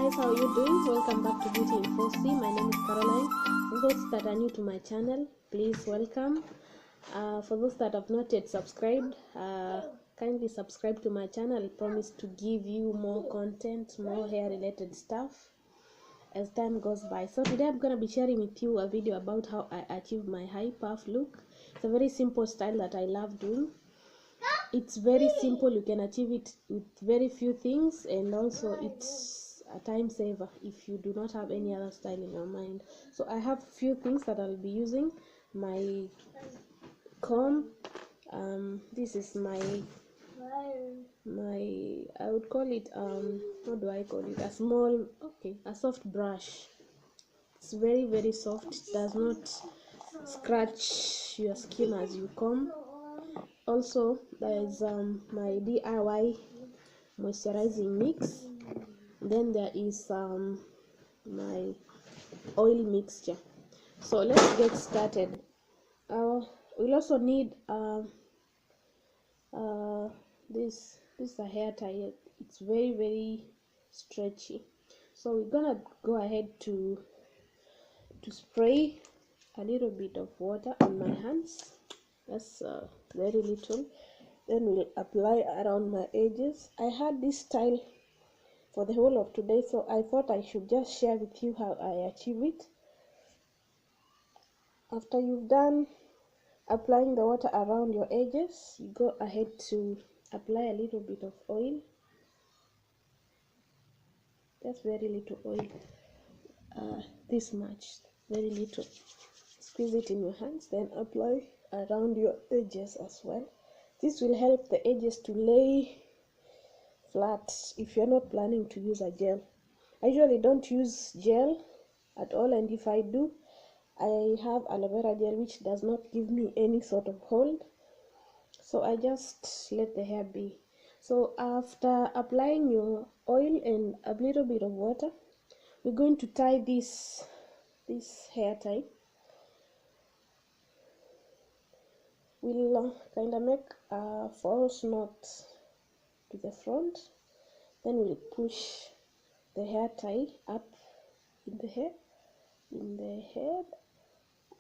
guys, how are you doing? Welcome back to Beauty in 4C. My name is Caroline. For those that are new to my channel, please welcome. For those that have not yet subscribed, kindly subscribe to my channel. I promise to give you more content, more hair related stuff as time goes by. So today I'm going to be sharing with you a video about how I achieve my high puff look. It's a very simple style that I love doing. It's very simple, you can achieve it with very few things, and also it's a time saver if you do not have any other style in your mind. So I have few things that I'll be using. My comb, this is my I would call it what do I call it, a soft brush. It's very soft. It does not scratch your skin as you comb. Also, there is my DIY moisturizing mix. Then there is my oil mixture. So let's get started. We'll also need this is a hair tie. It's very stretchy. So we're gonna go ahead to spray a little bit of water on my hands. That's very little. Then we'll apply around my edges. I had this style for the whole of today, so I thought I should just share with you how I achieve it. After you've done applying the water around your edges, you go ahead to apply a little bit of oil. Just very little oil, this much, very little. Squeeze it in your hands, then apply around your edges as well. This will help the edges to lay flat if you're not planning to use a gel. I usually don't use gel at all, and if I do, I have aloe vera gel which does not give me any sort of hold, so I just let the hair be. So after applying your oil and a little bit of water, we're going to tie this hair tie. We'll kind of make a false knot to the front, then we'll push the hair tie up in the head.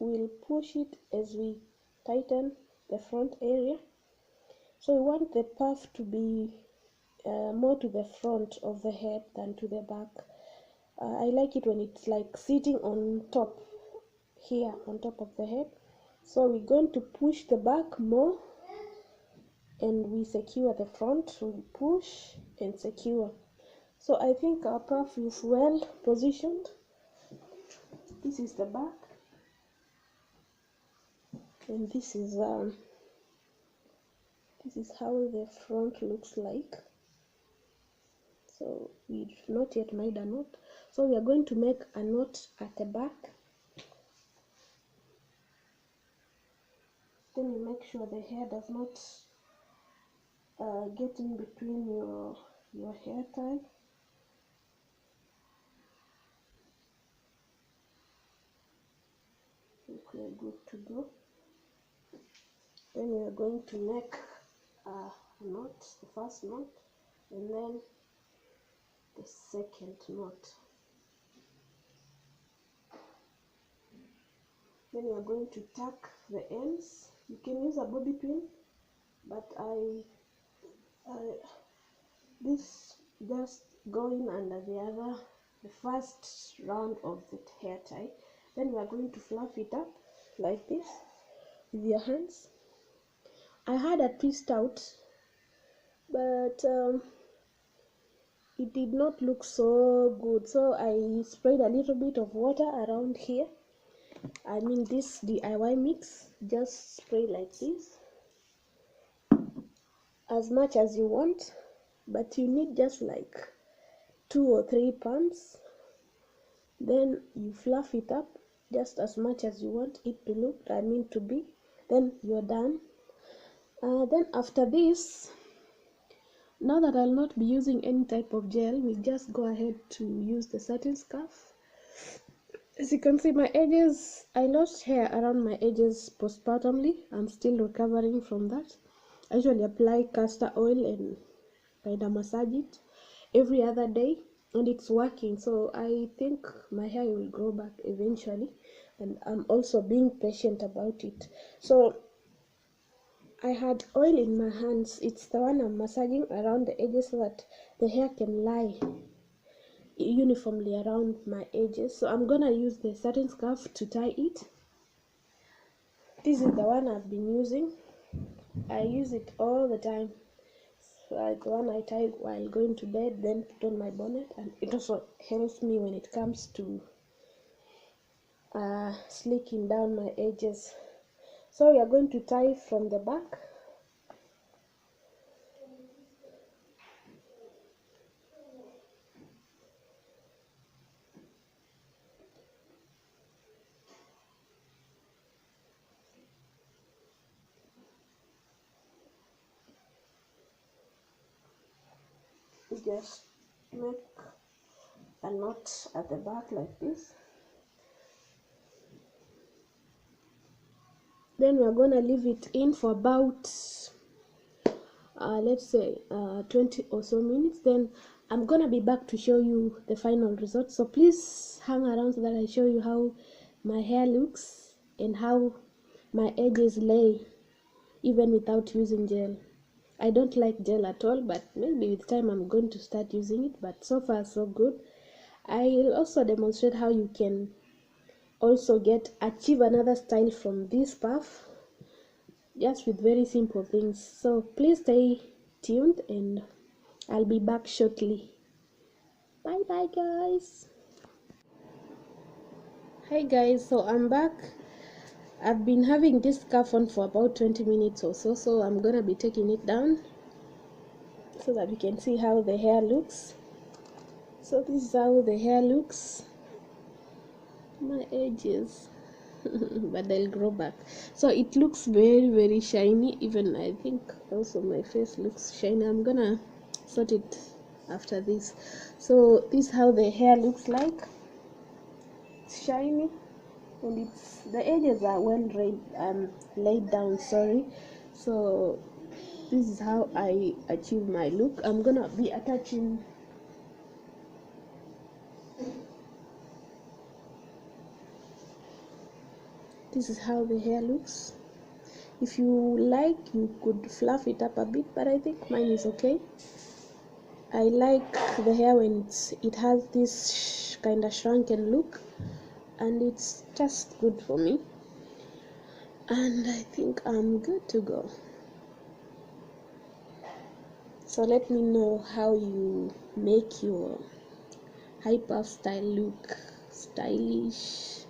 We'll push it as we tighten the front area. So we want the puff to be more to the front of the head than to the back. I like it when it's like sitting on top here, on top of the head. So we're going to push the back more, and we secure the front. So we push and secure. So I think our puff is well positioned. This is the back, and this is how the front looks like. So we've not yet made a knot, so we are going to make a knot at the back. Then you make sure the hair does not get in between your hair tie. We are good to go. Then we are going to make a knot, the first knot, and then the second knot. Then we are going to tuck the ends. You can use a bobby pin, but this just going under the first round of the hair tie. Then we are going to fluff it up like this with your hands. I had a twist out, but it did not look so good, so I sprayed a little bit of water around here. I mean this DIY mix. Just spray like this as much as you want, but you need just like 2 or 3 pumps. Then you fluff it up just as much as you want it to look, to be. Then you're done. Then after this, now that I'll not be using any type of gel, we'll just go ahead to use the satin scarf. As you can see, my edges, I lost hair around my edges postpartumly. I'm still recovering from that. I usually apply castor oil and kind of massage it every other day. and it's working. So I think my hair will grow back eventually, and I'm also being patient about it. So I had oil in my hands. It's the one I'm massaging around the edges so that the hair can lie uniformly around my edges. So I'm gonna use the satin scarf to tie it. This is the one I've been using. I use it all the time. So the one I tie while going to bed, then put on my bonnet, and it also helps me when it comes to slicking down my edges. So we are going to tie from the back. Just make a knot at the back like this. Then we're gonna leave it in for about let's say 20 or so minutes. Then I'm gonna be back to show you the final result. So please hang around so that I show you how my hair looks and how my edges lay even without using gel. I don't like gel at all, but maybe with time I'm going to start using it. But so far so good. I'll also demonstrate how you can also achieve another style from this puff, just with very simple things. So please stay tuned and I'll be back shortly. Bye bye guys. Hi guys, so I'm back. I've been having this scarf on for about 20 minutes or so, so I'm gonna be taking it down so that you can see how the hair looks. So this is how the hair looks. My edges but they'll grow back. So it looks very shiny. Even I think also my face looks shiny. I'm gonna sort it after this. So this is how the hair looks like. It's shiny and the edges are well laid down, sorry. So this is how I achieve my look. I'm gonna be attaching this is how the hair looks. If you like, you could fluff it up a bit, but I think mine is okay. I like the hair when it has this kind of shrunken look, and it's just good for me, and I think I'm good to go. So let me know how you make your high puff style look stylish,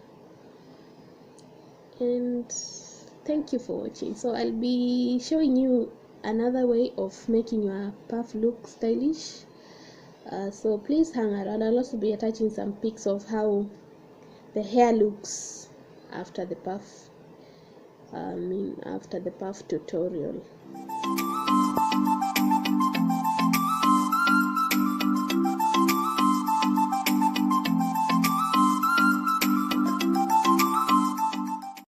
and thank you for watching. So I'll be showing you another way of making your puff look stylish. So please hang around. I'll also be attaching some pics of how the hair looks after the puff after the puff tutorial.